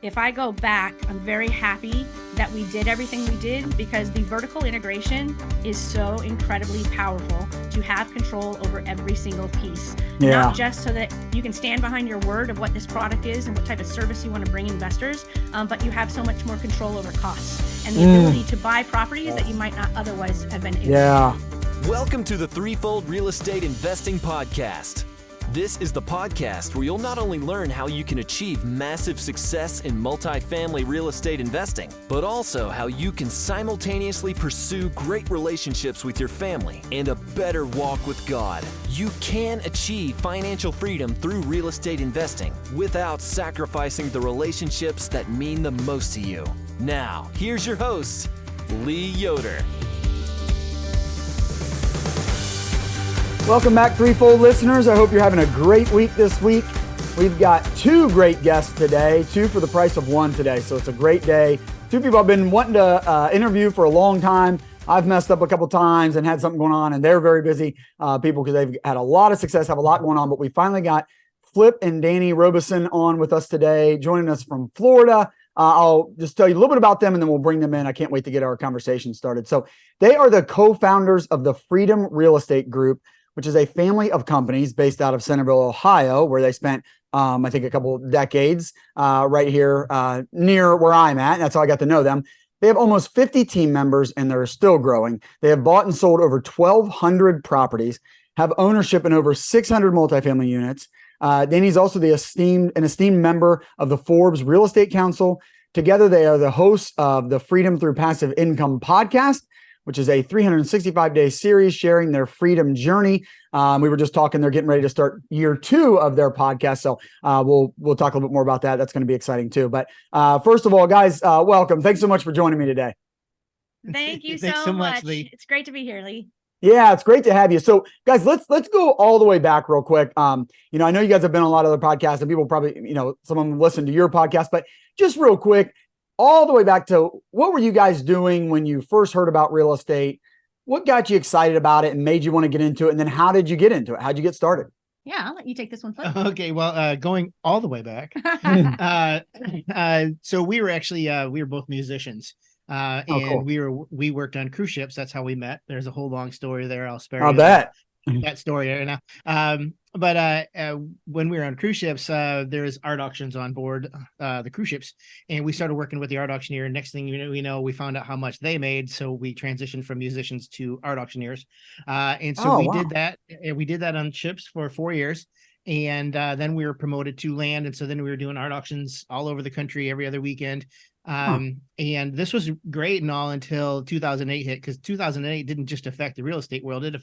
if I go back, I'm very happy that we did everything we did, because the vertical integration is so incredibly powerful to have control over every single piece. Yeah. Not just so that you can stand behind your word of what this product is and what type of service you want to bring investors, but you have so much more control over costs and the ability to buy properties that you might not otherwise have been able to. Yeah. Welcome to the Threefold Real Estate Investing Podcast. This is the podcast where you'll not only learn how you can achieve massive success in multifamily real estate investing, but also how you can simultaneously pursue great relationships with your family and a better walk with God. You can achieve financial freedom through real estate investing without sacrificing the relationships that mean the most to you. Now, here's your host, Lee Yoder. Welcome back, Threefold listeners. I hope you're having a great week this week. We've got two great guests today, two for the price of one today. So it's a great day. Two people I've been wanting to interview for a long time. I've messed up a couple times and had something going on, and they're very busy people because they've had a lot of success, have a lot going on. But we finally got Flip and Dani Robison on with us today, joining us from Florida. I'll just tell you a little bit about them and then we'll bring them in. I can't wait to get our conversation started. So they are the co-founders of the Freedom Real Estate Group, which is a family of companies based out of Centerville, Ohio, where they spent, I think, a couple of decades right here near where I'm at. That's how I got to know them. They have almost 50 team members, and they're still growing. They have bought and sold over 1,200 properties, have ownership in over 600 multifamily units. Dani's also an esteemed member of the Forbes Real Estate Council. Together, they are the hosts of the Freedom Through Passive Income podcast, which is a 365-day series sharing their freedom journey. We were just talking, they're getting ready to start year 2 of their podcast. So we'll talk a little bit more about that. That's going to be exciting too. But first of all, guys, welcome. Thanks so much for joining me today. Thank you Thanks so much, much. Lee. It's great to be here, Lee. Yeah, it's great to have you. So guys, let's go all the way back real quick. I know you guys have been on a lot of other podcasts and people probably, some of them listen to your podcast, but just real quick, all the way back to what were you guys doing when you first heard about real estate? What got you excited about it and made you want to get into it? And then how did you get into it? How'd you get started? Yeah, I'll let you take this one, Flip. Okay, well, going all the way back. So we were actually, we were both musicians. Cool. We worked on cruise ships. That's how we met. There's a whole long story there. I'll spare I'll you bet. that story right now. But when we were on cruise ships, there's art auctions on board the cruise ships, and we started working with the art auctioneer. Next thing we know, we found out how much they made, so we transitioned from musicians to art auctioneers. And so did that. We did that on ships for 4 years, and then we were promoted to land, and so then we were doing art auctions all over the country every other weekend. And this was great and all until 2008 hit, because 2008 didn't just affect the real estate world; it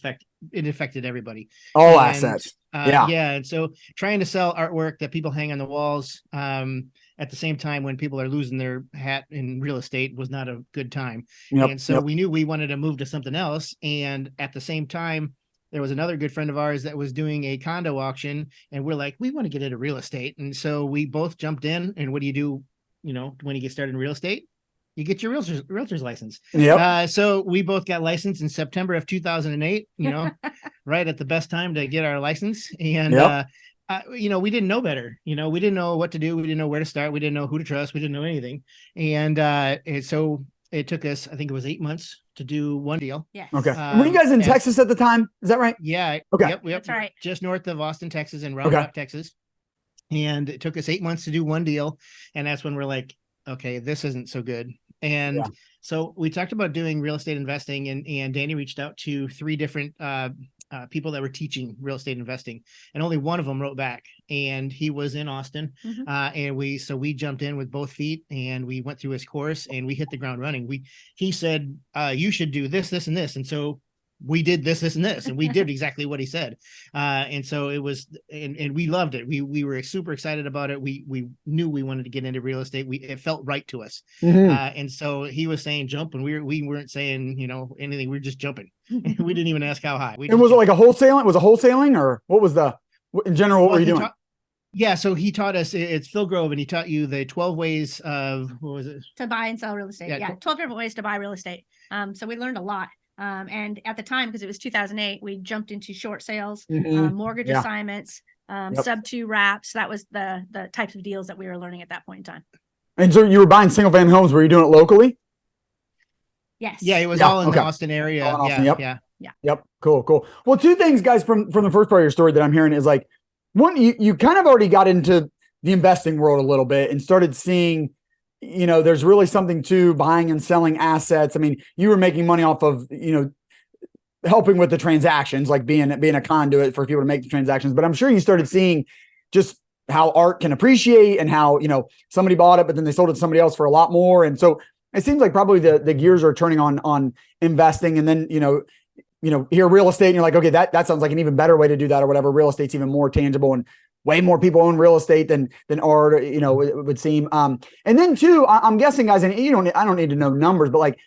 affected everybody. All assets. Yeah. And so trying to sell artwork that people hang on the walls at the same time when people are losing their hat in real estate was not a good time. And so we knew we wanted to move to something else. And at the same time, there was another good friend of ours that was doing a condo auction, and we're like, we want to get into real estate. And so we both jumped in. And what do you do, when you get started in real estate? You get your realtor's license. So we both got licensed in September of 2008, right at the best time to get our license. And, we didn't know better. We didn't know what to do. We didn't know where to start. We didn't know who to trust. We didn't know anything. And so it took us, I think it was 8 months to do one deal. Yes. Okay. Were you guys in Texas at the time? Is that right? Yeah. Okay. Yep. That's right. Just north of Austin, Texas, and Round Rock, Texas. And it took us 8 months to do one deal. And that's when we're like, okay, this isn't so good. And so we talked about doing real estate investing, and Dani reached out to 3 different people that were teaching real estate investing, and only one of them wrote back, and he was in Austin. And we jumped in with both feet, and we went through his course, and we hit the ground running. He said, you should do this, this, and this. And so we did this, and this, and we did exactly what he said. And so it was, and we loved it. We were super excited about it. We knew we wanted to get into real estate. It felt right to us. And so he was saying jump, and we weren't saying, anything. We were just jumping. We didn't even ask how high. And was it like a wholesaling? Was it wholesaling, or what was in general, what were you doing? Yeah, so he taught us, it's Phil Grove, and he taught you the 12 ways of, what was it? To buy and sell real estate. Yeah, 12 different ways to buy real estate. So we learned a lot. And at the time, because it was 2008, we jumped into short sales, mortgage assignments, sub 2 wraps. That was the types of deals that we were learning at that point in time. And so you were buying single family homes. Were you doing it locally? Yes. Yeah, it was all in the Austin area. All in Austin, Yeah. Yep. Cool. Well, two things, guys, from the first part of your story that I'm hearing is like, one, you kind of already got into the investing world a little bit and started seeing, there's really something to buying and selling assets. I mean, you were making money off of, helping with the transactions, like being a conduit for people to make the transactions. But I'm sure you started seeing just how art can appreciate and how, somebody bought it, but then they sold it to somebody else for a lot more. And so it seems like probably the gears are turning on investing. And then, hear real estate and you're like, okay, that sounds like an even better way to do that or whatever. Real estate's even more tangible and way more people own real estate than art, it would seem. And then two, I'm guessing, guys, and I don't need to know numbers, but like,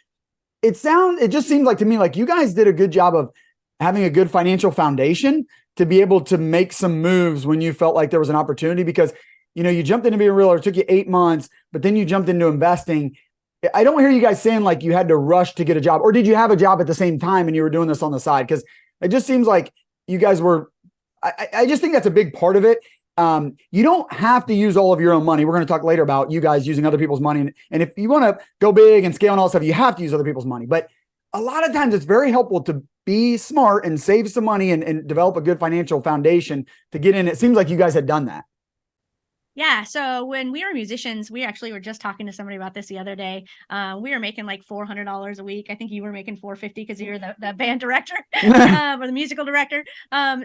it just seems like to me, like you guys did a good job of having a good financial foundation to be able to make some moves when you felt like there was an opportunity, because, you jumped into being a realtor, it took you 8 months, but then you jumped into investing. I don't hear you guys saying like you had to rush to get a job, or did you have a job at the same time and you were doing this on the side? Because it just seems like you guys were, I just think that's a big part of it. You don't have to use all of your own money. We're going to talk later about you guys using other people's money. And if you want to go big and scale and all that stuff, you have to use other people's money. But a lot of times it's very helpful to be smart and save some money and develop a good financial foundation to get in. It seems like you guys had done that. Yeah. So when we were musicians, we actually were just talking to somebody about this the other day. We were making like $400 a week. I think you were making $450 because you're the band director or the musical director. And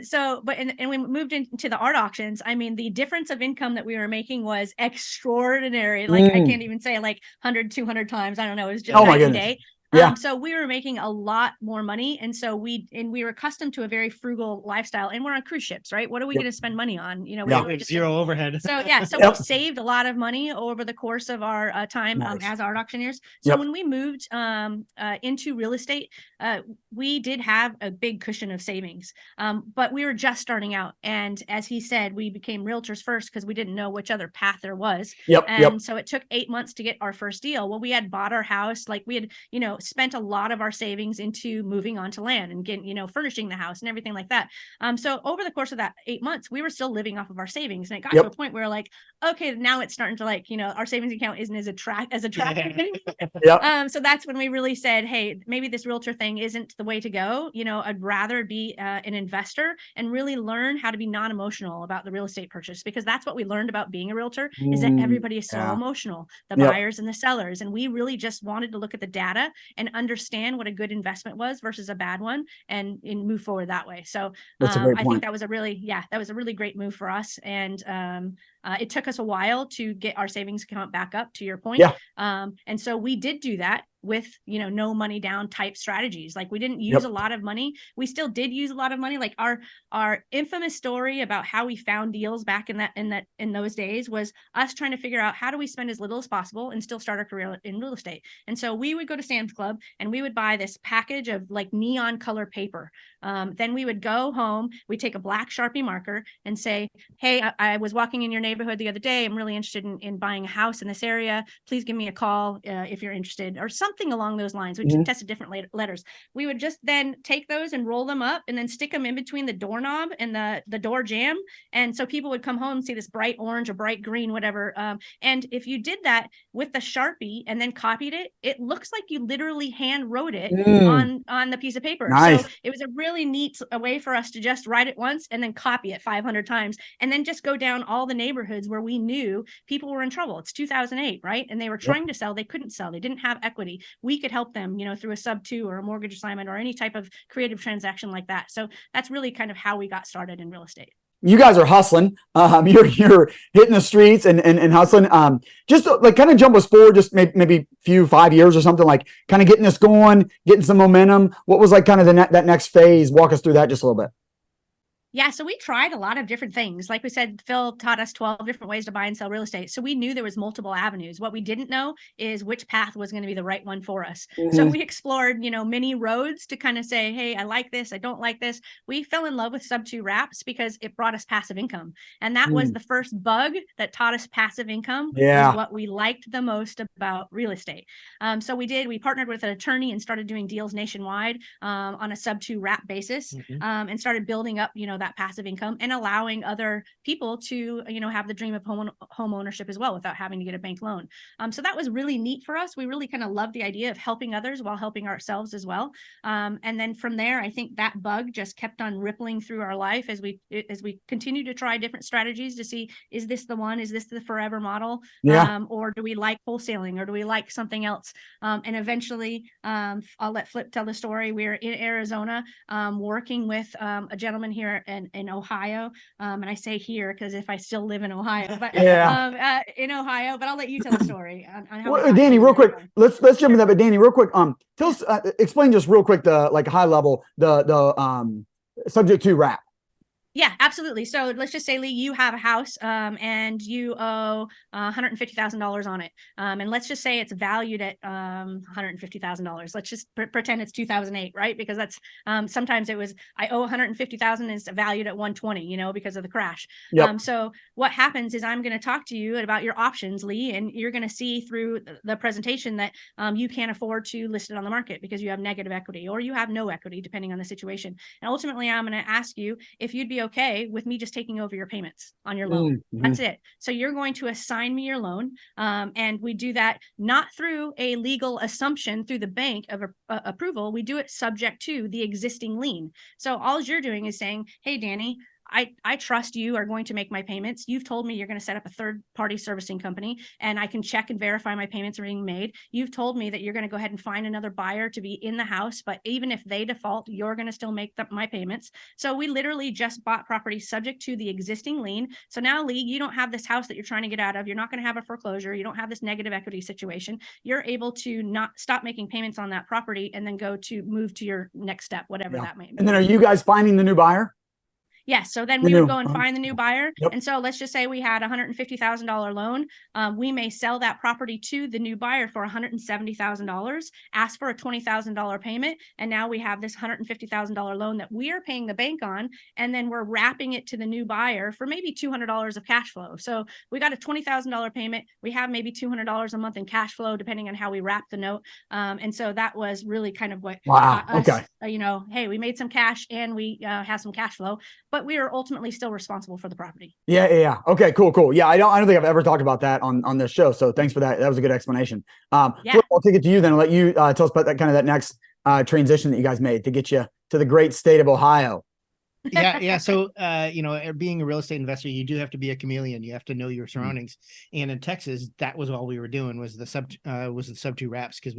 we moved into the art auctions. I mean, the difference of income that we were making was extraordinary. Like I can't even say like 100, 200 times. I don't know. It was just night and day. Yeah. So we were making a lot more money. And so we were accustomed to a very frugal lifestyle, and we're on cruise ships, right? What are we going to spend money on? We have zero overhead. So we saved a lot of money over the course of our time as art auctioneers. So when we moved into real estate, we did have a big cushion of savings, but we were just starting out. And as he said, we became realtors first because we didn't know which other path there was. So it took 8 months to get our first deal. Well, we had bought our house, like we had, spent a lot of our savings into moving onto land and getting, furnishing the house and everything like that. So over the course of that 8 months, we were still living off of our savings. And it got to a point where like, okay, now it's starting to like, our savings account isn't as attractive anymore. So that's when we really said, hey, maybe this realtor thing isn't the way to go. I'd rather be an investor and really learn how to be non-emotional about the real estate purchase, because that's what we learned about being a realtor is that everybody is so emotional, the buyers and the sellers. And we really just wanted to look at the data and understand what a good investment was versus a bad one and move forward that way. So I think that was a really great move for us. And it took us a while to get our savings account back up, to your point. And so we did do that with, no money down type strategies. Like we didn't use a lot of money. We still did use a lot of money. Like our infamous story about how we found deals back in those days was us trying to figure out how do we spend as little as possible and still start our career in real estate. And so we would go to Sam's Club and we would buy this package of like neon color paper. Then we would go home, we'd take a black Sharpie marker and say, hey, I was walking in your neighborhood the other day. I'm really interested in buying a house in this area. Please give me a call if you're interested, or something along those lines. We just tested different letters. We would just then take those and roll them up and then stick them in between the doorknob and the door jamb. And so people would come home and see this bright orange or bright green, whatever. And if you did that with the Sharpie and then copied it, it looks like you literally hand wrote it on the piece of paper. Nice. So it was a really neat way for us to just write it once and then copy it 500 times and then just go down all the neighborhoods where we knew people were in trouble. It's 2008, right? And they were trying to sell. They couldn't sell. They didn't have equity. We could help them, through a sub-2 or a mortgage assignment or any type of creative transaction like that. So that's really kind of how we got started in real estate. You guys are hustling. You're hitting the streets and hustling. Just like kind of jump us forward, just maybe 5 years or something, like kind of getting this going, getting some momentum. What was like kind of that next phase? Walk us through that just a little bit. Yeah, so we tried a lot of different things. Like we said, Phil taught us 12 different ways to buy and sell real estate. So we knew there was multiple avenues. What we didn't know is which path was going to be the right one for us. So we explored, many roads to kind of say, hey, I like this, I don't like this. We fell in love with sub-2 wraps because it brought us passive income. And that was the first bug that taught us passive income. Was what we liked the most about real estate. So we partnered with an attorney and started doing deals nationwide on a sub-2 wrap basis and started building up, that passive income and allowing other people to, have the dream of home ownership as well without having to get a bank loan. So that was really neat for us. We really kind of loved the idea of helping others while helping ourselves as well. And then from there, I think that bug just kept on rippling through our life as we continue to try different strategies to see, is this the one? Is this the forever model? Or do we like wholesaling, or do we like something else? And eventually, I'll let Flip tell the story. We're in Arizona, working with a gentleman here in Ohio. And I say here because if I still live in Ohio, but in Ohio, but I'll let you tell the story on how Dani, real quick, let's jump into that. But Dani, real quick, tell us, explain just real quick, the like high level, the subject to wrap. Yeah, absolutely. So let's just say, Lee, you have a house and you owe $150,000 on it. And let's just say it's valued at $150,000. Let's just pretend it's 2008, right? Because that's sometimes it was, I owe $150,000 is valued at 120, because of the crash. Yep. So what happens is I'm going to talk to you about your options, Lee, and you're going to see through the presentation that you can't afford to list it on the market because you have negative equity or you have no equity, depending on the situation. And ultimately, I'm going to ask you if you'd be okay with me just taking over your payments on your loan. Mm-hmm. That's it. So you're going to assign me your loan. And we do that not through a legal assumption through the bank of approval. We do it subject to the existing lien. So all you're doing is saying, hey, Dani, I trust you are going to make my payments. You've told me you're going to set up a third-party servicing company, and I can check and verify my payments are being made. You've told me that you're going to go ahead and find another buyer to be in the house, but even if they default, you're going to still make my payments. So we literally just bought property subject to the existing lien. So now, Lee, you don't have this house that you're trying to get out of. You're not going to have a foreclosure. You don't have this negative equity situation. You're able to not stop making payments on that property and then move to your next step, whatever that might be. And then are you guys finding the new buyer? Yes. So then we would go and find the new buyer. Yep. And so let's just say we had $150,000 loan. We may sell that property to the new buyer for $170,000, ask for a $20,000 payment. And now we have this $150,000 loan that we are paying the bank on. And then we're wrapping it to the new buyer for maybe $200 of cash flow. So we got a $20,000 payment. We have maybe $200 a month in cash flow, depending on how we wrap the note. And so that was really kind of what got us, hey, we made some cash and we have some cash flow, but we are ultimately still responsible for the property. Yeah. Okay, cool. Yeah, I don't think I've ever talked about that on this show. So thanks for that. That was a good explanation. Flip, I'll take it to you then and let you tell us about that next transition that you guys made to get you to the great state of Ohio. Yeah. So, being a real estate investor, you do have to be a chameleon. You have to know your surroundings. And in Texas, that was all we were doing was the sub two wraps, because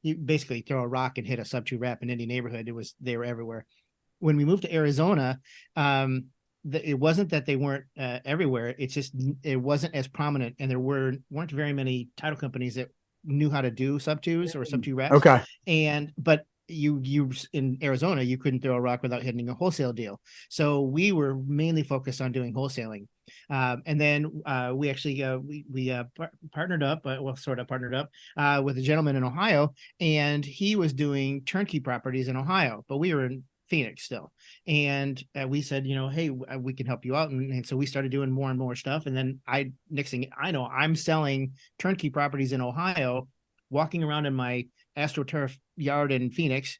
you basically throw a rock and hit a sub two wrap in any neighborhood. They were everywhere. When we moved to Arizona, it wasn't that they weren't everywhere. It's just it wasn't as prominent, and there weren't very many title companies that knew how to do sub twos or sub two wraps. Okay. But you in Arizona, you couldn't throw a rock without hitting a wholesale deal. So we were mainly focused on doing wholesaling. And then we actually partnered up, with a gentleman in Ohio, and he was doing turnkey properties in Ohio, but we were in Phoenix still. And we said, hey, we can help you out. And so we started doing more and more stuff. And then next thing I know, I'm selling turnkey properties in Ohio, walking around in my AstroTurf yard in Phoenix,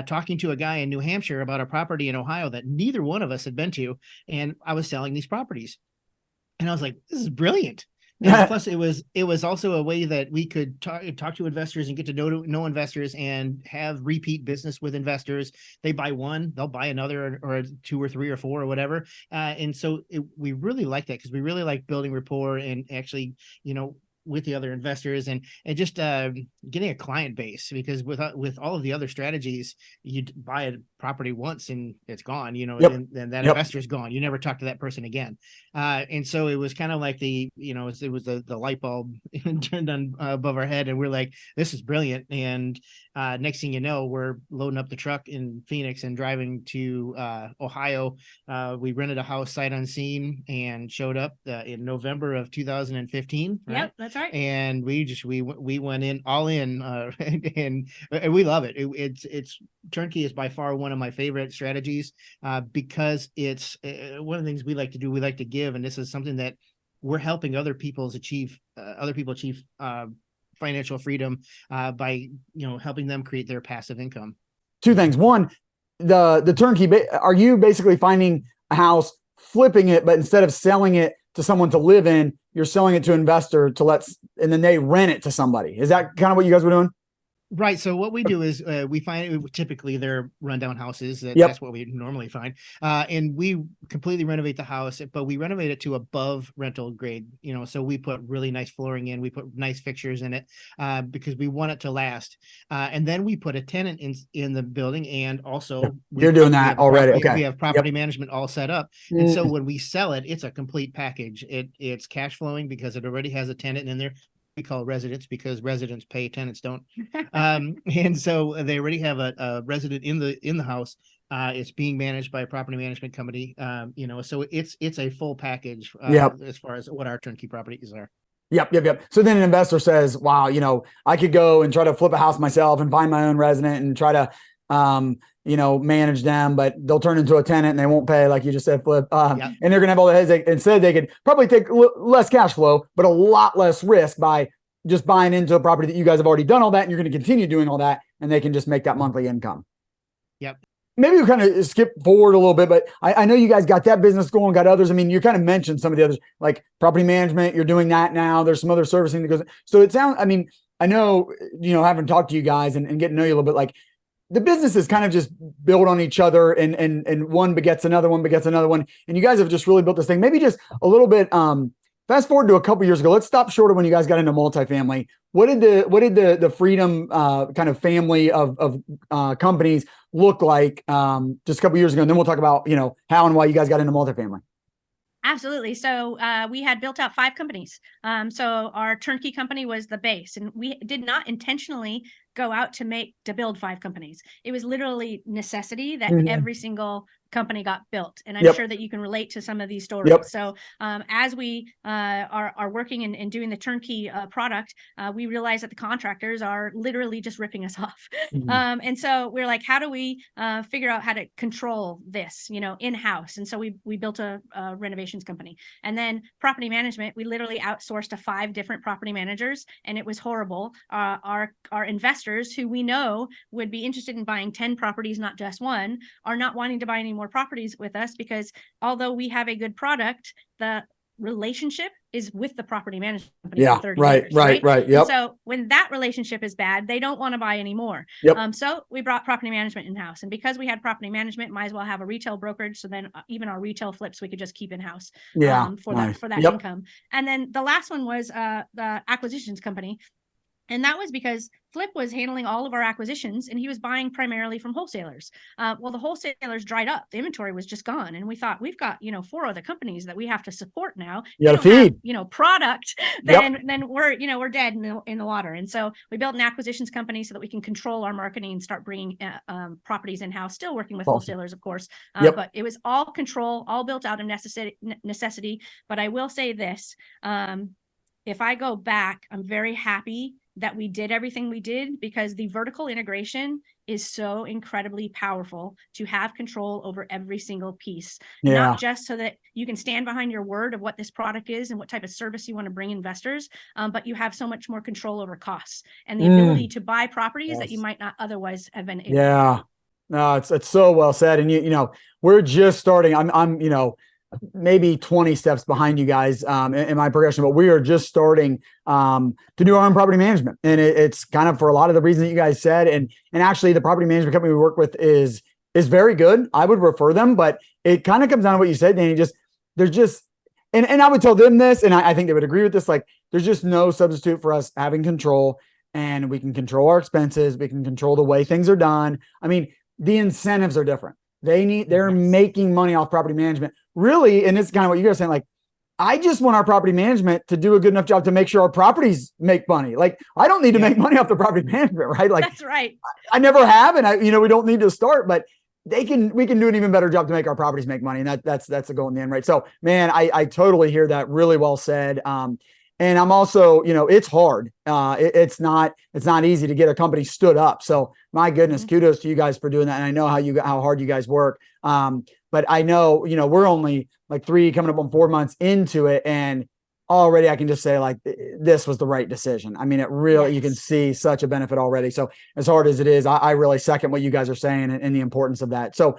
talking to a guy in New Hampshire about a property in Ohio that neither one of us had been to. And I was selling these properties. And I was like, this is brilliant. And plus, it was also a way that we could talk to investors and get to know investors and have repeat business with investors. They buy one, they'll buy another, or two or three or four or whatever. And so we really like that, because we really like building rapport and actually, with the other investors and just getting a client base, because with all of the other strategies, you buy a property once and it's gone, and that investor's gone. You never talk to that person again. And so it was kind of like it was the light bulb turned on above our head, and we're like, this is brilliant. And next thing you know, we're loading up the truck in Phoenix and driving to Ohio. We rented a house sight unseen and showed up in November of 2015. Right? Yep, that's right. And we went in all in, and we love it. It's turnkey is by far one of my favorite strategies, because it's one of the things we like to do. We like to give, and this is something that we're helping other people achieve financial freedom by helping them create their passive income. Two things. One, the turnkey, are you basically finding a house, flipping it, but instead of selling it to someone to live in, you're selling it to an investor and then they rent it to somebody? Is that kind of what you guys were doing? Right. So what we do is we find typically they're rundown houses. That's what we normally find. And we completely renovate the house, but we renovate it to above rental grade. So we put really nice flooring in, we put nice fixtures in it because we want it to last. And then we put a tenant in the building, and also you're doing that already. Okay. We have property management all set up, and so when we sell it, it's a complete package. It's cash flowing because it already has a tenant in there. We call residents because residents pay, tenants don't. And so they already have a resident in the house. It's being managed by a property management company. So it's a full package as far as what our turnkey properties are. Yep. So then an investor says, wow, I could go and try to flip a house myself and find my own resident and try to, manage them, but they'll turn into a tenant and they won't pay, like you just said, Flip. And they're going to have all the headache. Instead, they could probably take less cash flow, but a lot less risk by just buying into a property that you guys have already done all that, and you're going to continue doing all that, and they can just make that monthly income. Yep. Maybe we kind of skip forward a little bit, but I know you guys got that business going, got others. I mean, you kind of mentioned some of the others, like property management. You're doing that now. There's some other servicing that goes. So it sounds, I know, having talked to you guys and getting to know you a little bit, like the businesses kind of just build on each other, and one begets another one. And you guys have just really built this thing. Maybe just a little bit, fast forward to a couple years ago. Let's stop short of when you guys got into multifamily. What did the Freedom kind of family of companies look like just a couple years ago? And then we'll talk about how and why you guys got into multifamily. Absolutely. So we had built out 5 companies. So our turnkey company was the base, and we did not intentionally go out to build 5 companies. It was literally necessity that every single company got built. And I'm sure that you can relate to some of these stories. So as we are working and doing the turnkey product, we realize that the contractors are literally just ripping us off. And so we're like, how do we figure out how to control this, in-house? And so we built a renovations company. And then property management, we literally outsourced to 5 different property managers, and it was horrible. Our investors, who we know would be interested in buying 10 properties, not just one, are not wanting to buy any more properties with us, because although we have a good product, the relationship is with the property management company for 30 years. Right. Yep. So when that relationship is bad, they don't want to buy anymore. So we brought property management in-house, and because we had property management, might as well have a retail brokerage. So then even our retail flips, we could just keep in-house for that income. And then the last one was the acquisitions company. And that was because Flip was handling all of our acquisitions, and he was buying primarily from wholesalers. Well, the wholesalers dried up. The inventory was just gone. And we thought, we've got, 4 other companies that we have to support now. You got to feed. Product, then we're dead in the water. And so we built an acquisitions company so that we can control our marketing and start bringing properties in-house, still working with wholesalers, of course. But it was all control, all built out of necessity. But I will say this, if I go back, I'm very happy that we did everything we did, because the vertical integration is so incredibly powerful to have control over every single piece, not just so that you can stand behind your word of what this product is and what type of service you want to bring investors, but you have so much more control over costs and the ability to buy properties that you might not otherwise have been able to. No, it's so well said. And we're just starting. I'm maybe 20 steps behind you guys in my progression, but we are just starting to do our own property management. And it's kind of for a lot of the reasons that you guys said. And actually the property management company we work with is very good. I would refer them, but it kind of comes down to what you said, Danny. And I would tell them this, and I think they would agree with this. Like, there's just no substitute for us having control, and we can control our expenses. We can control the way things are done. I mean, the incentives are different. They're making money off property management, really. And it's kind of what you guys are saying. Like, I just want our property management to do a good enough job to make sure our properties make money. Like, I don't need to make money off the property management, right? Like, that's right. I never have, and we don't need to start, but we can do an even better job to make our properties make money. And that's the goal in the end, right? So, man, I totally hear that. Really well said. And I'm also, it's hard. It's not easy to get a company stood up. So my goodness, kudos to you guys for doing that. And I know how hard you guys work. But I know, we're only like 3 coming up on 4 months into it, and already I can just say like this was the right decision. I mean, it really, you can see such a benefit already. So as hard as it is, I really second what you guys are saying and the importance of that. So,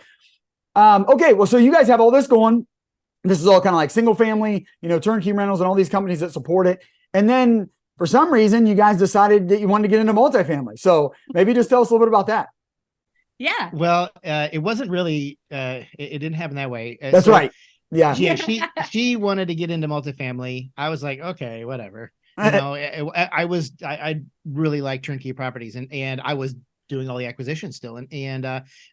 okay. Well, so you guys have all this going. This is all kind of like single family, turnkey rentals and all these companies that support it. And then for some reason, you guys decided that you wanted to get into multifamily. So maybe just tell us a little bit about that. Yeah. Well, it wasn't really, it didn't happen that way. That's right. Yeah. Yeah. She wanted to get into multifamily. I was like, okay, whatever. I really like turnkey properties and I was doing all the acquisitions still. And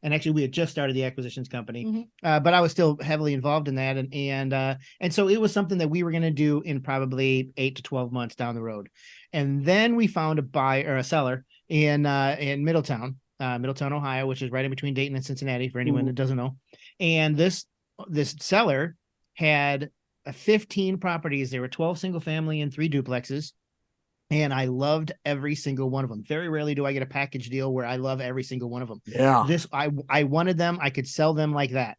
actually we had just started the acquisitions company, but I was still heavily involved in that. And so it was something that we were going to do in probably 8 to 12 months down the road. And then we found a buyer or a seller in Middletown, Ohio, which is right in between Dayton and Cincinnati for anyone that doesn't know. And this seller had 15 properties. There were 12 single family and 3 duplexes. And I loved every single one of them. Very rarely do I get a package deal where I love every single one of them. Yeah. I wanted them. I could sell them like that.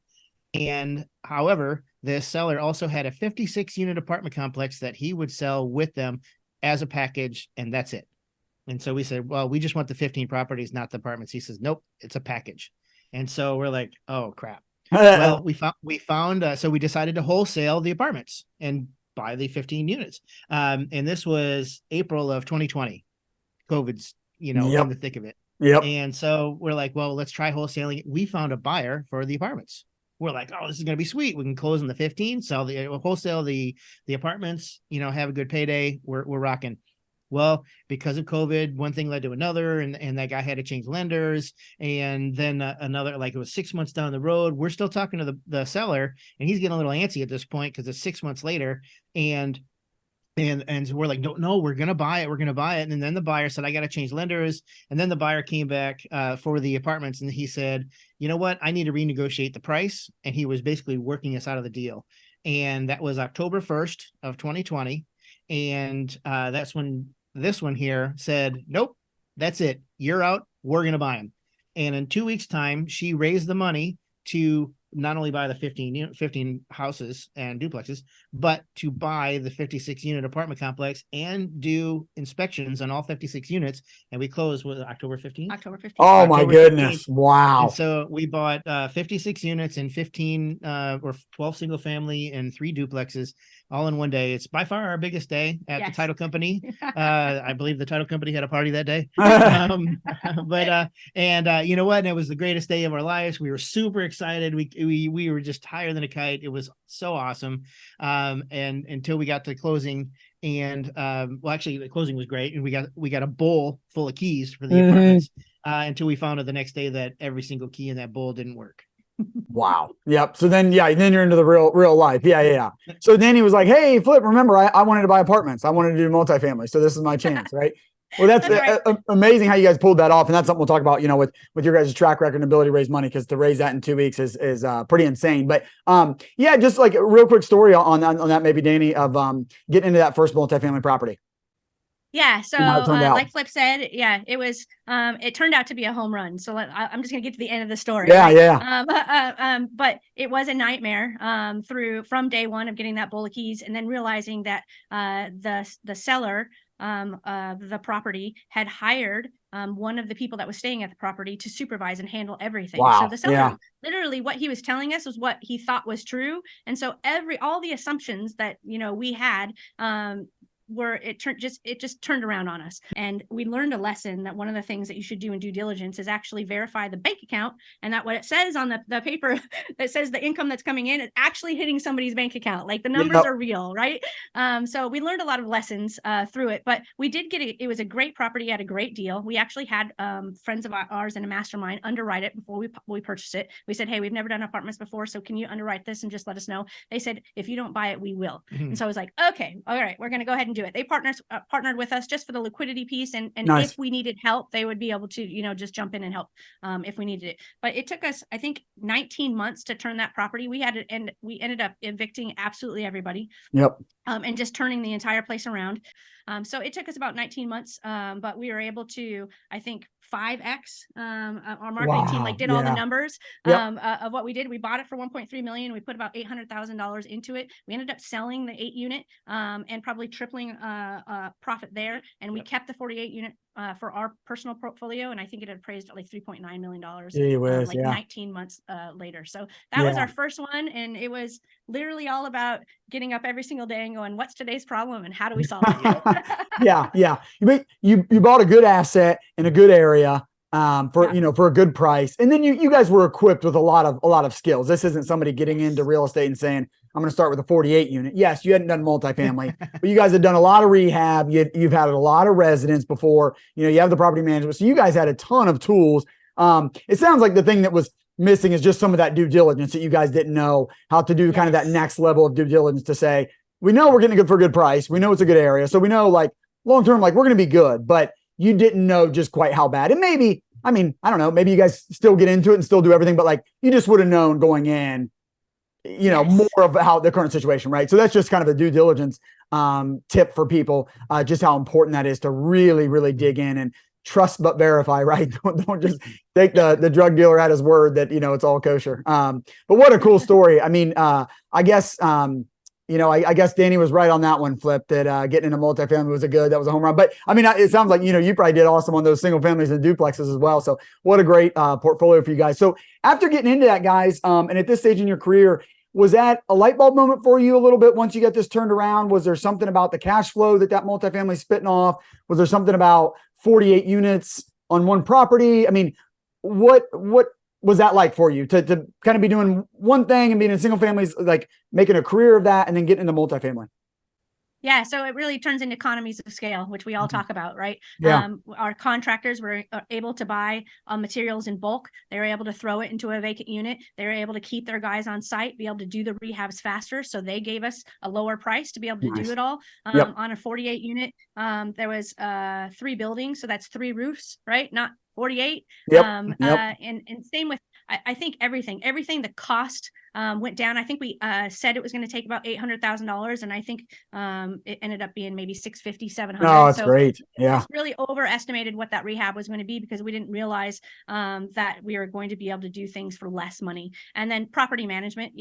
And however, this seller also had a 56 unit apartment complex that he would sell with them as a package. And that's it. And so we said, well, we just want the 15 properties, not the apartments. He says, nope, it's a package. And so we're like, oh crap. Well, we found, so we decided to wholesale the apartments and buy the 15 units. And this was April of 2020. COVID's, in the thick of it. Yep. And so we're like, well, let's try wholesaling. We found a buyer for the apartments. We're like, oh, this is going to be sweet. We can close on the 15, wholesale the apartments, have a good payday. We're rocking. Well, because of COVID, one thing led to another, and that guy had to change lenders. And then another, like it was 6 months down the road. We're still talking to the seller, and he's getting a little antsy at this point because it's 6 months later. And so we're like, no, we're going to buy it. We're going to buy it. And then the buyer said, I got to change lenders. And then the buyer came back for the apartments. And he said, you know what? I need to renegotiate the price. And he was basically working us out of the deal. And that was October 1st of 2020. And that's when this one here said, nope, that's it. You're out. We're going to buy them. And in 2 weeks' time, she raised the money to not only buy the 15 houses and duplexes, but to buy the 56 unit apartment complex and do inspections on all 56 units. And we closed with October 15th. October 15th. Oh my goodness. 15th. Wow. And so we bought 56 units and 15 or 12 single family and 3 duplexes all in one day. It's by far our biggest day at the title company. I believe the title company had a party that day. You know what? And it was the greatest day of our lives. We were super excited. We were just higher than a kite. It was so awesome. And until we got to closing, and actually the closing was great, and we got a bowl full of keys for the apartments until we found out the next day that every single key in that bowl didn't work. Wow. Yep. So then you're into the real life. Yeah. So then he was like, hey, Flip, remember, I wanted to buy apartments. I wanted to do multifamily. So this is my chance, right? Well, that's right. Amazing how you guys pulled that off. And that's something we'll talk about, with your guys' track record and ability to raise money, because to raise that in 2 weeks is pretty insane. But just like a real quick story on that, maybe Dani, of getting into that first multifamily property. Yeah. So like Flip said, it was, it turned out to be a home run. So I'm just going to get to the end of the story. Yeah. But it was a nightmare from day one of getting that bowl of keys, and then realizing that the seller the property had hired one of the people that was staying at the property to supervise and handle everything. Wow. So the seller, literally what he was telling us was what he thought was true. And so all the assumptions that, we had, it just turned around on us. And we learned a lesson that one of the things that you should do in due diligence is actually verify the bank account, and that what it says on the paper that says the income that's coming in is actually hitting somebody's bank account. Like the numbers are real, right? So we learned a lot of lessons through it, but we did it was a great property at a great deal. We actually had friends of ours in a mastermind underwrite it before we purchased it. We said, hey, we've never done apartments before, so can you underwrite this and just let us know? They said, if you don't buy it, we will. And so I was like, okay, all right, we're going to go ahead and do it. They partnered with us just for the liquidity piece, and nice. If we needed help, they would be able to just jump in and help if we needed it. But it took us, I think, 19 months to turn that property. We ended up evicting absolutely everybody. Yep. And just turning the entire place around. So it took us about 19 months, but we were able to, I think, 5x our marketing team did all the numbers of what we did. We bought it for 1.3 million. We put about $800,000 into it. We ended up selling the 8 unit and probably tripling profit there. And we kept the 48 unit for our personal portfolio, and I think it had appraised at like $3.9 million 19 months later. So that was our first one, and it was literally all about getting up every single day and going, what's today's problem and how do we solve it? Yeah. You bought a good asset in a good area for a good price, and then you guys were equipped with a lot of skills. This isn't somebody getting into real estate and saying, I'm going to start with a 48 unit. Yes, you hadn't done multifamily, but you guys had done a lot of rehab. You've had a lot of residents before. You have the property management, so you guys had a ton of tools. It sounds like the thing that was missing is just some of that due diligence that you guys didn't know how to do, kind of that next level of due diligence to say, we know we're getting it for a good price. We know it's a good area. So we know long term, we're going to be good, but you didn't know just quite how bad. And maybe, I don't know, maybe you guys still get into it and still do everything, but you just would have known going in, more of how the current situation, right? So that's just kind of a due diligence tip for people, just how important that is to really, really dig in and trust but verify, right? Don't just take the drug dealer at his word that it's all kosher. But what a cool story. I guess Dani was right on that one, Flip, that getting into multifamily that was a home run. But it sounds like you probably did awesome on those single families and duplexes as well. So what a great portfolio for you guys. So after getting into that, guys, and at this stage in your career, was that a light bulb moment for you a little bit once you got this turned around? Was there something about the cash flow that multifamily is spitting off? Was there something about 48 units on one property? What was that like for you to kind of be doing one thing and being in single families, making a career of that and then getting into multifamily? Yeah, so it really turns into economies of scale, which we all talk about, right? Yeah. Our contractors were able to buy materials in bulk. They were able to throw it into a vacant unit. They were able to keep their guys on site, be able to do the rehabs faster. So they gave us a lower price to be able to do it all. On a 48 unit, there was 3 buildings. So that's 3 roofs, right? Not 48. And same with, I think everything, the cost went down. I think we said it was going to take about $800,000, and I think it ended up being maybe $650,000, $700,000. Oh, that's great. Yeah, really overestimated what that rehab was going to be because we didn't realize that we were going to be able to do things for less money. And then property management,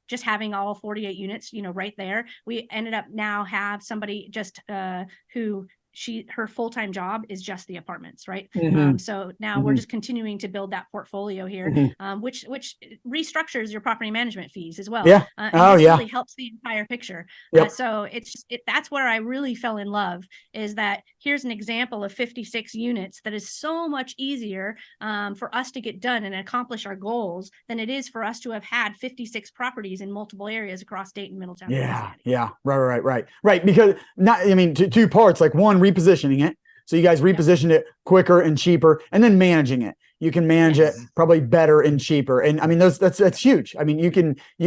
just having all 48 units, right there. We ended up now have somebody just who. Her full-time job is just the apartments, right? So now we're just continuing to build that portfolio here, which restructures your property management fees as well. Yeah. Really helps the entire picture. Yep. So that's where I really fell in love, is that here's an example of 56 units that is so much easier for us to get done and accomplish our goals than it is for us to have had 56 properties in multiple areas across Dayton, Middletown. Yeah. Right. Because two parts, one, repositioning it. So you guys repositioned it quicker and cheaper, and then managing it. You can manage it probably better and cheaper. And that's huge. You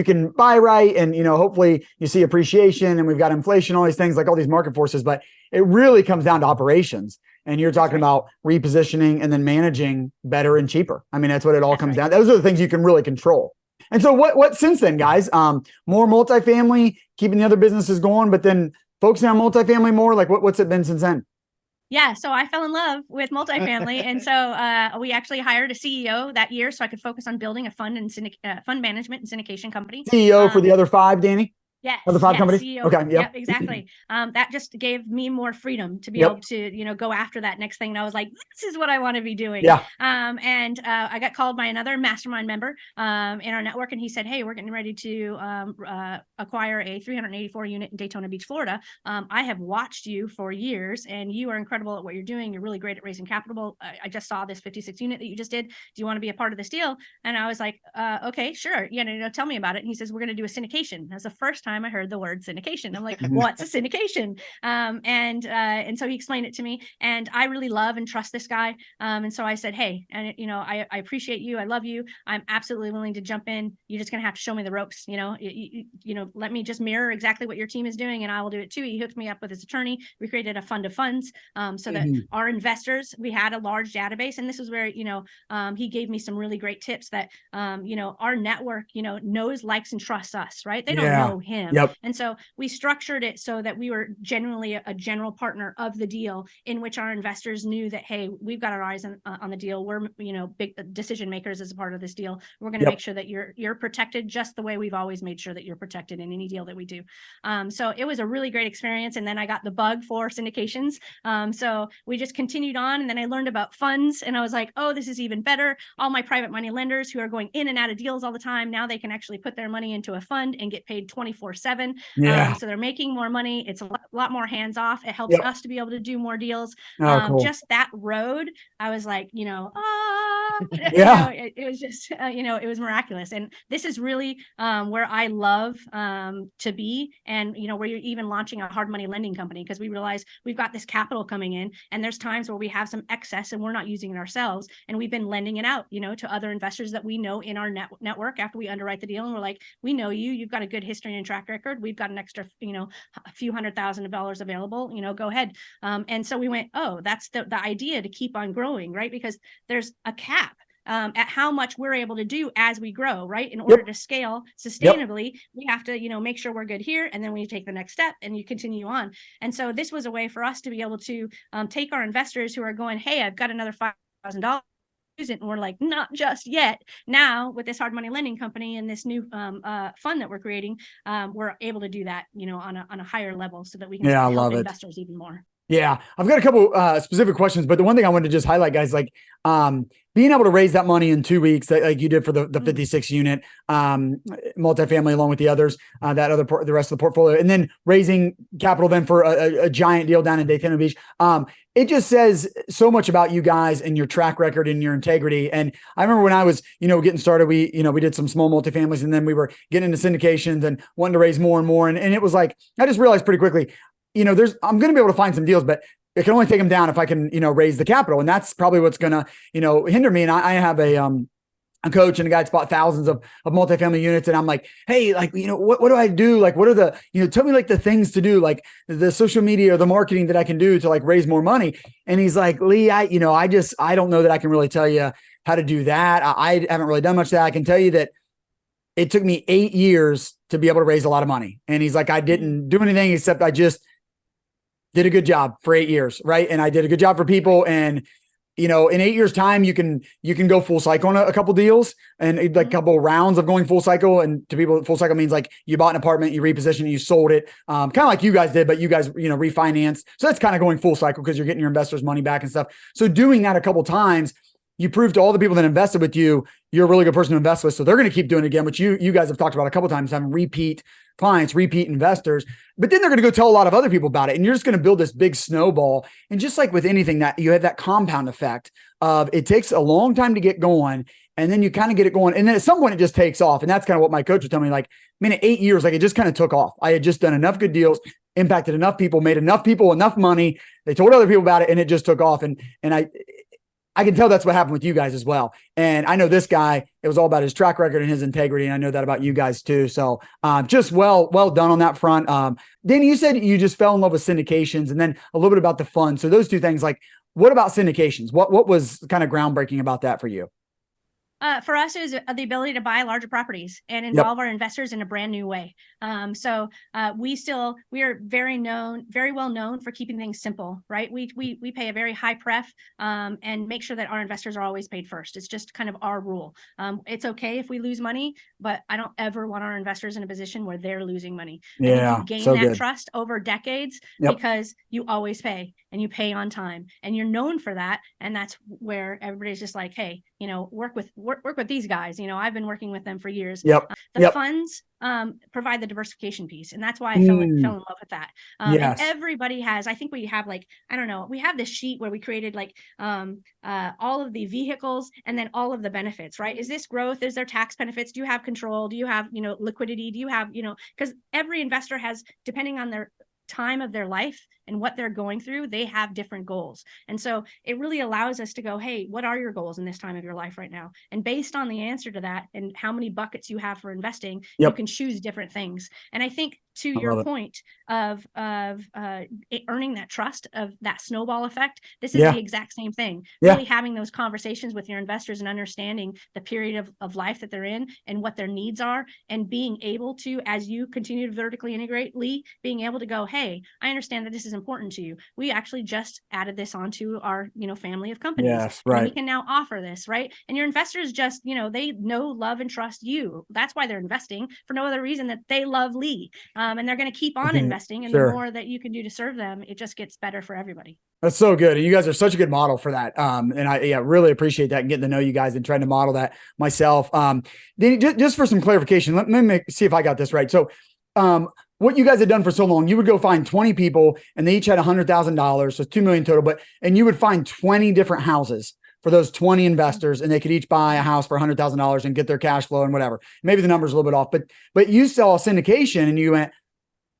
can buy right, and hopefully you see appreciation, and we've got inflation, all these things, all these market forces, but it really comes down to operations. And you're talking about repositioning and then managing better and cheaper. That's what it all comes down. Those are the things you can really control. And so what since then, guys? More multifamily, keeping the other businesses going, but then focusing on multifamily more. What's it been since then? Yeah, so I fell in love with multifamily, and so we actually hired a CEO that year so I could focus on building a fund management and syndication company. CEO for the other 5, Dani? Yes. Of the 5 companies? CEO. Okay. Yep, exactly. That just gave me more freedom to be able to, go after that next thing. And I was like, this is what I want to be doing. Yeah. And I got called by another mastermind member in our network. And he said, hey, we're getting ready to acquire a 384 unit in Daytona Beach, Florida. I have watched you for years and you are incredible at what you're doing. You're really great at raising capital. I just saw this 56 unit that you just did. Do you want to be a part of this deal? And I was like, okay, sure. Tell me about it. And he says, we're going to do a syndication. That's the first time I heard the word syndication. I'm like, what's a syndication? And so he explained it to me, and I really love and trust this guy. And so I said, hey, and I appreciate you. I love you. I'm absolutely willing to jump in. You're just going to have to show me the ropes. Let me just mirror exactly what your team is doing, and I will do it too. He hooked me up with his attorney. We created a fund of funds so that our investors, we had a large database, and this is where, he gave me some really great tips that, our network, knows, likes, and trusts us, right? They don't know him him. And so we structured it so that we were genuinely a general partner of the deal, in which our investors knew that, hey, we've got our eyes on the deal. We're, big decision makers as a part of this deal. We're going to make sure that you're protected just the way we've always made sure that you're protected in any deal that we do. So it was a really great experience. And then I got the bug for syndications. So we just continued on, and then I learned about funds, and I was like, oh, this is even better. All my private money lenders who are going in and out of deals all the time, now they can actually put their money into a fund and get paid 24/7. So they're making more money. It's a lot more hands off. It helps us to be able to do more deals. Cool. Just that road, I was like, it was just, it was miraculous. And this is really where I love to be. And, we're even launching a hard money lending company, because we realize we've got this capital coming in, and there's times where we have some excess and we're not using it ourselves. And we've been lending it out, to other investors that we know in our network after we underwrite the deal. And we're like, we know you've got a good history and track record. We've got an extra, a few $100,000 available, go ahead. And so we went, oh, that's the idea, to keep on growing, right? Because there's a cap at how much we're able to do as we grow, right? In order to scale sustainably, we have to, make sure we're good here. And then we take the next step and you continue on. And so this was a way for us to be able to take our investors who are going, hey, I've got another $5,000. And we're like, not just yet. Now with this hard money lending company and this new fund that we're creating, we're able to do that, on a higher level, so that we can help investors even more. Yeah, I've got a couple specific questions, but the one thing I wanted to just highlight, guys, like being able to raise that money in 2 weeks, like you did for the 56 unit multifamily, along with the others, the rest of the portfolio, and then raising capital then for a giant deal down in Daytona Beach. It just says so much about you guys and your track record and your integrity. And I remember when I was, getting started, we did some small multifamilies, and then we were getting into syndications and wanting to raise more and more. And it was like, I just realized pretty quickly, I'm going to be able to find some deals, but it can only take them down if I can, raise the capital. And that's probably what's going to, hinder me. And I have a coach and a guy that's bought thousands of multifamily units. And I'm like, hey, like, what do I do? Like, what are the, tell me like the things to do, like the social media or the marketing that I can do to like raise more money. And he's like, Lee, I don't know that I can really tell you how to do that. I haven't really done much of that. I can tell you that it took me 8 years to be able to raise a lot of money. And he's like, I didn't do anything except I just did a good job for 8 years. Right. And I did a good job for people. And, in 8 years time, you can go full cycle on a couple deals, and like a couple of rounds of going full cycle. And to people, full cycle means like you bought an apartment, you repositioned it, you sold it, kind of like you guys did, but you guys, refinanced. So that's kind of going full cycle, because you're getting your investors' money back and stuff. So doing that a couple of times, you prove to all the people that invested with you, you're a really good person to invest with. So they're going to keep doing it again, which you guys have talked about a couple of times, having repeat clients, repeat investors, but then they're going to go tell a lot of other people about it. And you're just going to build this big snowball. And just like with anything, that you have that compound effect of, it takes a long time to get going, and then you kind of get it going. And then at some point it just takes off. And that's kind of what my coach would tell me, like, man, at 8 years, like it just kind of took off. I had just done enough good deals, impacted enough people, made enough people enough money. They told other people about it, and it just took off. And I can tell that's what happened with you guys as well. And I know this guy, it was all about his track record and his integrity. And I know that about you guys too. So just well done on that front. Danny, you said you just fell in love with syndications, and then a little bit about the fund. So those two things, like, what about syndications? What was kind of groundbreaking about that for you? For us, it was the ability to buy larger properties and involve our investors in a brand new way. So we are very well known for keeping things simple, right? We pay a very high pref and make sure that our investors are always paid first. It's just kind of our rule. It's okay if we lose money, but I don't ever want our investors in a position where they're losing money. Yeah, you gain that trust over decades because you always pay, and you pay on time, and you're known for that. And that's where everybody's just like, hey, work with these guys. I've been working with them for years. The funds provide the diversification piece, and that's why I fell in love with that. And everybody has, I think we have like, I don't know, we have this sheet where we created like all of the vehicles and then all of the benefits, right? Is this growth? Is there tax benefits? Do you have control? Do you have, liquidity? Do you have, because every investor has, depending on their time of their life and what they're going through, they have different goals. And so it really allows us to go, hey, what are your goals in this time of your life right now? And based on the answer to that and how many buckets you have for investing, you can choose different things. And I think to your point of earning that trust, of that snowball effect, this is the exact same thing. Really having those conversations with your investors and understanding the period of life that they're in and what their needs are, and being able to, as you continue to vertically integrate, Lee, being able to go, hey, I understand that this is important to you. We actually just added this onto our, family of companies. Yes, right. And we can now offer this, right? And your investors just, they know, love, and trust you. That's why they're investing, for no other reason that they love Lee. And they're going to keep on investing. And the more that you can do to serve them, it just gets better for everybody. That's so good. And you guys are such a good model for that. And I really appreciate that and getting to know you guys and trying to model that myself. Then just for some clarification, let me see if I got this right. So what you guys had done for so long, you would go find 20 people and they each had $100,000. So it's 2 million total, and you would find 20 different houses for those 20 investors, and they could each buy a house for $100,000 and get their cash flow and whatever. Maybe the number's a little bit off, but you saw syndication and you went,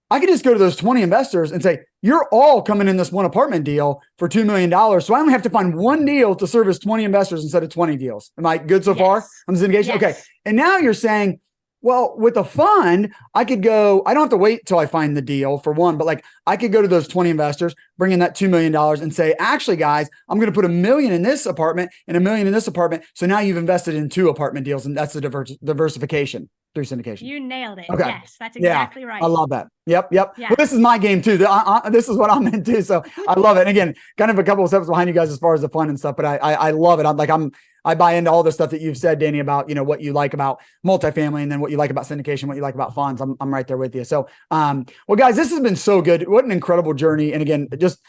I could just go to those 20 investors and say, you're all coming in this one apartment deal for $2 million. So I only have to find one deal to service 20 investors instead of 20 deals. Am I good so far on the syndication? Yes. Okay. And now you're saying, well, with a fund, I could go, I don't have to wait till I find the deal for one, but I could go to those 20 investors, bring in that $2 million and say, actually, guys, I'm going to put $1 million in this apartment and $1 million in this apartment. So now you've invested in 2 apartment deals, and that's the diversification through syndication. You nailed it. Okay. Yes, that's exactly right. I love that. Yep. Yeah. Well, this is my game too. This is what I'm into. So I love it. And again, kind of a couple of steps behind you guys as far as the fun and stuff, but I love it. I buy into all the stuff that you've said, Dani, about, what you like about multifamily, and then what you like about syndication, what you like about funds. I'm right there with you. So, well, guys, this has been so good. What an incredible journey. And again, just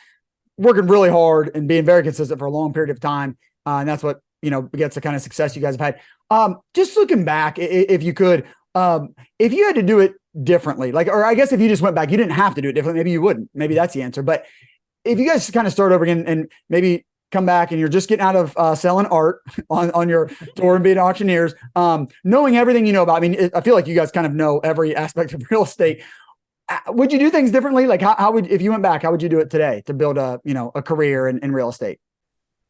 working really hard and being very consistent for a long period of time. And that's what, gets the kind of success you guys have had. Just looking back, if you could, if you had to do it differently, or I guess if you just went back, you didn't have to do it differently. Maybe you wouldn't. Maybe that's the answer. But if you guys kind of start over again and maybe come back and you're just getting out of selling art on your tour and being auctioneers, knowing everything you know about, I feel like you guys kind of know every aspect of real estate. Would you do things differently? How would, if you went back, how would you do it today to build a career in real estate?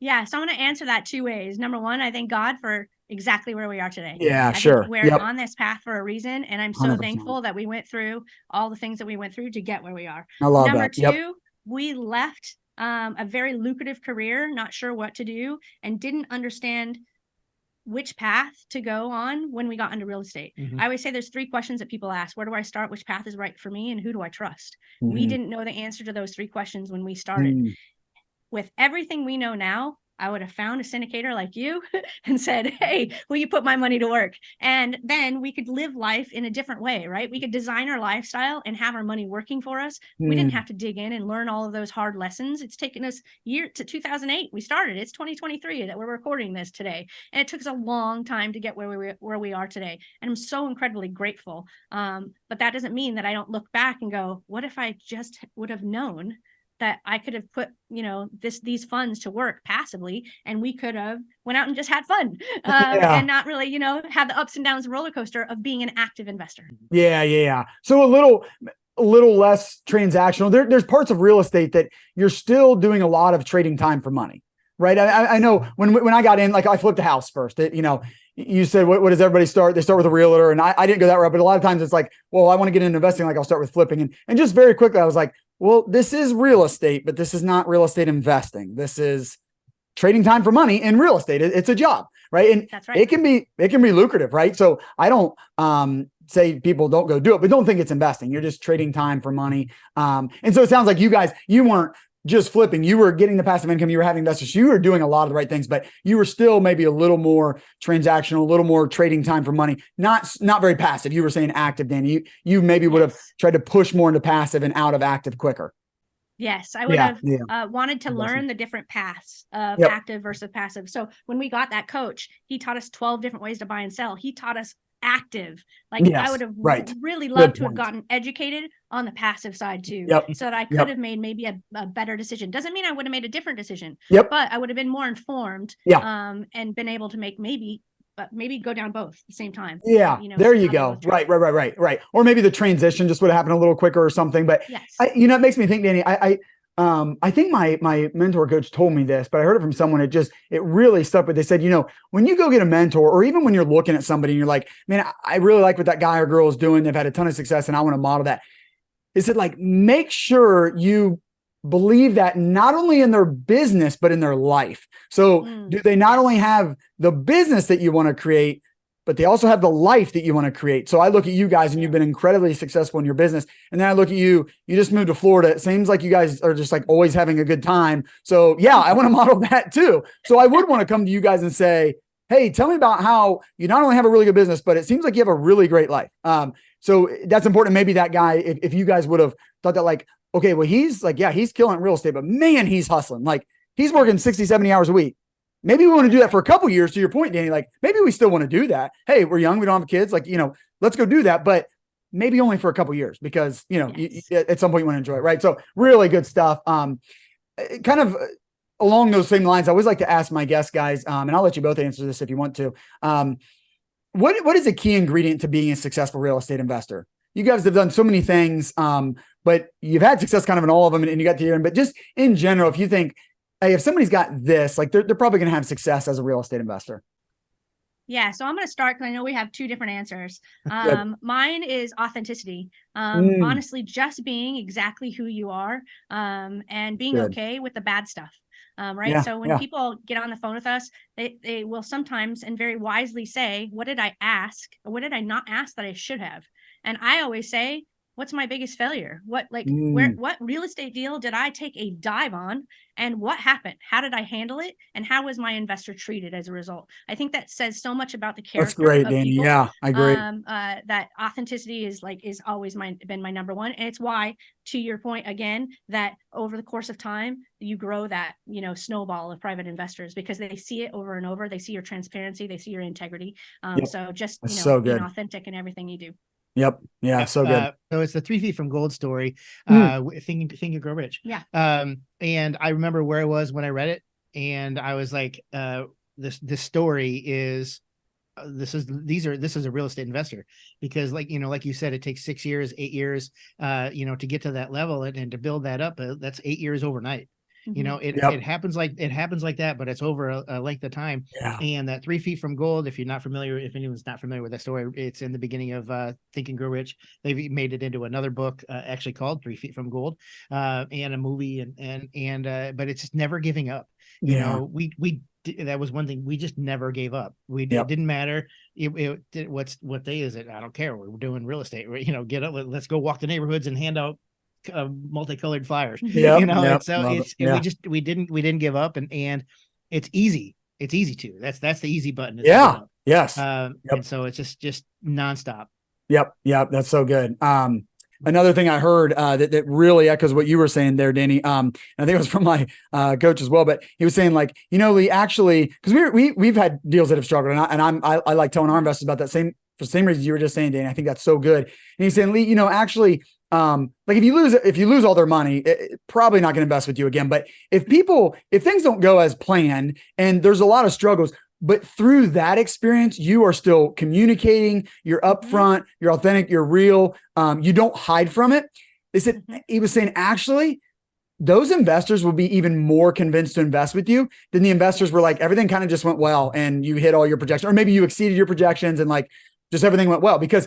Yeah. So I'm going to answer that 2 ways. Number one, I thank God for exactly where we are today. Yeah, sure. We're on this path for a reason. And I'm so 100%. Thankful that we went through all the things that we went through to get where we are. I love that. Number two, we left a very lucrative career, not sure what to do, and didn't understand which path to go on when we got into real estate. Mm-hmm. I always say there's 3 questions that people ask. Where do I start? Which path is right for me? And who do I trust? Mm-hmm. We didn't know the answer to those 3 questions when we started. Mm-hmm. With everything we know now, I would have found a syndicator like you and said, hey, will you put my money to work? And then we could live life in a different way, right? We could design our lifestyle and have our money working for us. We didn't have to dig in and learn all of those hard lessons. It's taken us to 2008. We started. It's 2023 that we're recording this today. And it took us a long time to get where we are today. And I'm so incredibly grateful. But that doesn't mean that I don't look back and go, what if I just would have known that I could have put, these funds to work passively, and we could have went out and just had fun and not really, had the ups and downs roller coaster of being an active investor. Yeah. So a little less transactional. There's parts of real estate that you're still doing a lot of trading time for money, right? I know when I got in, I flipped a house first. You said, what does everybody start? They start with a realtor, and I didn't go that route, but a lot of times it's well, I want to get into investing. I'll start with flipping. And just very quickly, I was like, well, this is real estate, but this is not real estate investing. This is trading time for money in real estate. It's a job, right? And that's right. It can be lucrative, right? So I don't say people don't go do it, but don't think it's investing. You're just trading time for money. And so it sounds like you weren't just flipping. You were getting the passive income. You were having investors. You were doing a lot of the right things, but you were still maybe a little more transactional, a little more trading time for money. Not very passive. You were saying active, Dani. You maybe would have tried to push more into passive and out of active quicker. Yes, I would have wanted to learn the different paths of active versus passive. So when we got that coach, he taught us 12 different ways to buy and sell. He taught us active. I would have really loved to have gotten educated on the passive side too, so that I could have made maybe a better decision. Doesn't mean I would have made a different decision, but I would have been more informed and been able to make maybe go down both at the same time. Yeah, there you go. Right. Or maybe the transition just would have happened a little quicker or something. But it makes me think, Dani, I think my mentor coach told me this, but I heard it from someone. It really stuck with. They said, when you go get a mentor, or even when you're looking at somebody and you're like, man, I really like what that guy or girl is doing. They've had a ton of success and I want to model that. He said, like, make sure you believe that not only in their business, but in their life. So do they not only have the business that you want to create, but they also have the life that you want to create. So I look at you guys and you've been incredibly successful in your business. And then I look at you, you just moved to Florida. It seems like you guys are just like always having a good time. So yeah, I want to model that too. So I would want to come to you guys and say, hey, tell me about how you not only have a really good business, but it seems like you have a really great life. So that's important. Maybe that guy, if you guys would have thought that, like, okay, well, he's like, yeah, he's killing real estate, but man, he's hustling. Like, he's working 60, 70 hours a week. Maybe we want to do that for a couple years, to your point, Danny. Like, maybe we still want to do that. Hey, we're young, we don't have kids. Like, let's go do that. But maybe only for a couple years, because, at some point you want to enjoy it. Right. So really good stuff. Kind of along those same lines, I always like to ask my guest guys, and I'll let you both answer this if you want to. What is a key ingredient to being a successful real estate investor? You guys have done so many things, but you've had success kind of in all of them, and you got to hear them. But just in general, if you think, hey, if somebody's got this, like, they're probably going to have success as a real estate investor. Yeah. So I'm going to start because I know we have two different answers. Mine is authenticity. Honestly, just being exactly who you are, and being okay with the bad stuff. Right. Yeah, so when people get on the phone with us, they will sometimes and very wisely say, what did I ask? Or what did I not ask that I should have? And I always say, what's my biggest failure? What real estate deal did I take a dive on, and what happened? How did I handle it? And how was my investor treated as a result? I think that says so much about the character. That's great, Danny. People. Yeah, I agree. That authenticity is always been my number one. And it's why, to your point again, that over the course of time, you grow that, snowball of private investors, because they see it over and over. They see your transparency, they see your integrity. So just, being authentic in everything you do. Yep. Yeah. So good. So it's the 3 feet from gold story. Think and Grow Rich. Yeah. And I remember where I was when I read it, and I was like, this story is, this is a real estate investor, because like you said, it takes 6 years, 8 years, to get to that level and to build that up. That's 8 years overnight. It happens like that, but it's over a length of time. Yeah. And that 3 feet from gold, if anyone's not familiar with that story, it's in the beginning of Think and Grow Rich. They've made it into another book, actually called 3 Feet from Gold, and a movie, but it's just never giving up. That was one thing. We just never gave up. It didn't matter. What day is it? I don't care. We're doing real estate. Get up. Let's go walk the neighborhoods and hand out multicolored flyers. We didn't give up, and it's easy. It's easy to. That's the easy button. Yes. And so it's just nonstop. Yep. That's so good. Another thing I heard that really echoes what you were saying there, Danny. I think it was from my coach as well, but he was saying, like, we actually, because we've had deals that have struggled, and I like telling our investors about that for the same reason you were just saying, Danny. I think that's so good. And he's saying, Lee, actually, like, if you lose all their money, probably not going to invest with you again. But if things don't go as planned and there's a lot of struggles, but through that experience, you are still communicating, you're upfront, you're authentic, you're real. You don't hide from it. He was saying, actually, those investors will be even more convinced to invest with you than the investors were like, everything kind of just went well and you hit all your projections, or maybe you exceeded your projections and like just everything went well. Because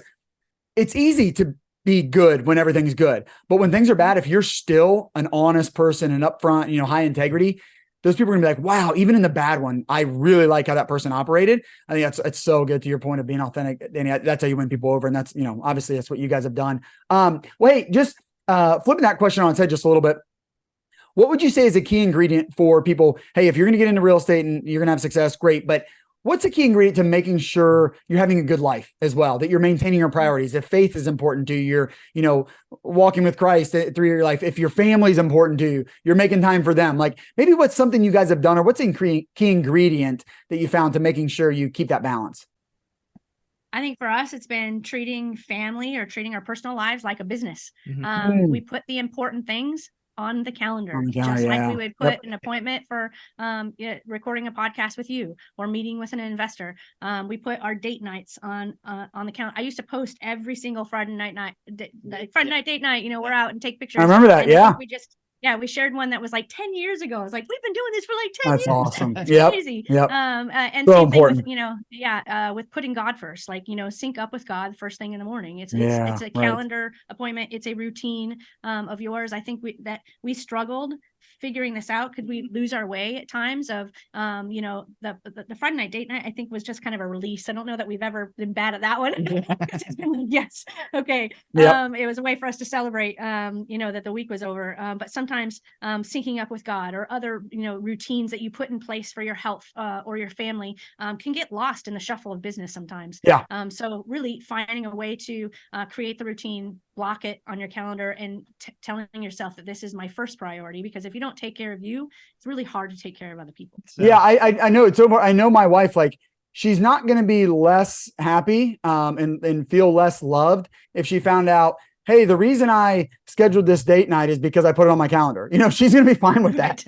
it's easy to be good when everything's good, but when things are bad, if you're still an honest person and upfront, high integrity, those people are gonna be like, wow, even in the bad one, I really like how that person operated. I think it's so good, to your point of being authentic, Danny. That's how you win people over. And that's, obviously that's what you guys have done. Wait, just flipping that question on its head just a little bit. What would you say is a key ingredient for people? Hey, if you're going to get into real estate and you're going to have success, great. But what's a key ingredient to making sure you're having a good life as well, that you're maintaining your priorities? If faith is important to you, you're, walking with Christ through your life. If your family is important to you, you're making time for them. Like, maybe what's something you guys have done, or what's a key ingredient that you found to making sure you keep that balance? I think for us, it's been treating family or treating our personal lives like a business. We put the important things on the calendar, like we would put an appointment for recording a podcast with you or meeting with an investor. We put our date nights on the calendar. I used to post every single Friday night date night. We're out and take pictures. I remember that. And we just Yeah, we shared one that was like 10 years ago. I was like, we've been doing this for like 10 That's years. awesome. It's Yep. crazy. Yep. And So same important. thing with, with putting God first, like, sync up with God first thing in the morning. It's a right. calendar appointment. It's a routine of yours. I think we struggled figuring this out. Could we lose our way at times of, the Friday night date night, I think was just kind of a release. I don't know that we've ever been bad at that one. It's been like, yes. Okay. Yep. It was a way for us to celebrate, that the week was over. But sometimes syncing up with God or other, routines that you put in place for your health or your family can get lost in the shuffle of business sometimes. Yeah. So really finding a way to create the routine, block it on your calendar, and telling yourself that this is my first priority, because if you don't take care of you, it's really hard to take care of other people. So. Yeah, I know it's over. I know my wife, like, she's not going to be less happy and feel less loved if she found out, hey, the reason I scheduled this date night is because I put it on my calendar. She's going to be fine with that.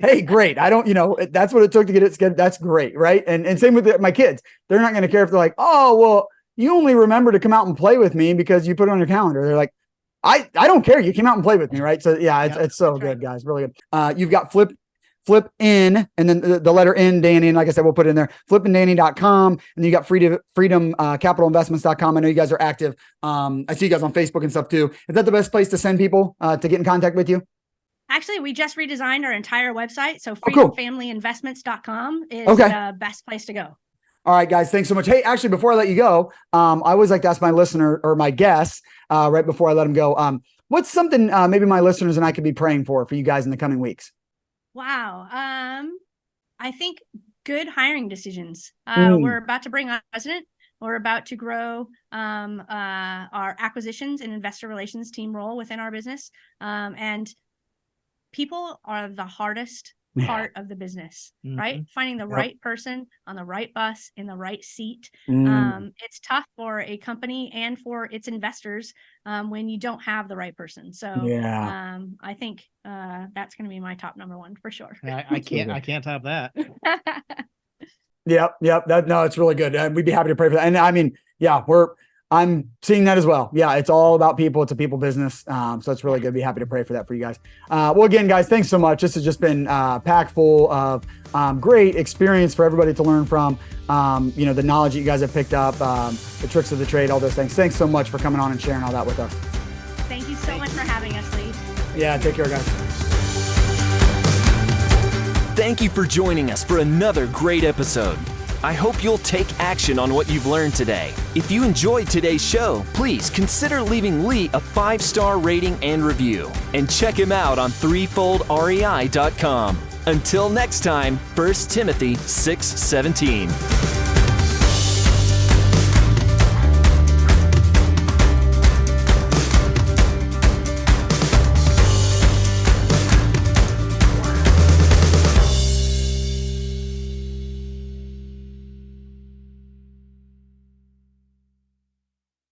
Hey, great. I don't, that's what it took to get it scheduled. That's great. Right. And same with my kids. They're not going to care if they're like, oh, well, you only remember to come out and play with me because you put it on your calendar. They're like, I don't care. You came out and played with me. Right. So yeah, it's so good, right, guys. Really good. You've got Flip in, and then the letter N, Dani. And like I said, we'll put it in there, flipanddani.com. And then you got freedom capitalinvestments.com. I know you guys are active. I see you guys on Facebook and stuff too. Is that the best place to send people to get in contact with you? Actually, we just redesigned our entire website. So freedomfamilyinvestments.com is the best place to go. All right, guys. Thanks so much. Hey, actually, before I let you go, I always like to ask my listener or my guests right before I let them go. What's something maybe my listeners and I could be praying for you guys in the coming weeks? Wow. I think good hiring decisions. We're about to bring on a president. We're about to grow our acquisitions and investor relations team role within our business. And people are the hardest part of the business, right? Finding the right person on the right bus in the right seat. It's tough for a company and for its investors when you don't have the right person. So I think that's going to be my top number one for sure. I can't top that. Yep. It's really good. We'd be happy to pray for that. And I mean, I'm seeing that as well. Yeah, it's all about people. It's a people business. So it's really good. Be happy to pray for that for you guys. Well, again, guys, thanks so much. This has just been packed full of great experience for everybody to learn from. The knowledge that you guys have picked up, the tricks of the trade, all those things. Thanks so much for coming on and sharing all that with us. Thank you so much for having us, Lee. Yeah, take care, guys. Thank you for joining us for another great episode. I hope you'll take action on what you've learned today. If you enjoyed today's show, please consider leaving Lee a 5-star rating and review. And check him out on threefoldrei.com. Until next time, 1 Timothy 6:17.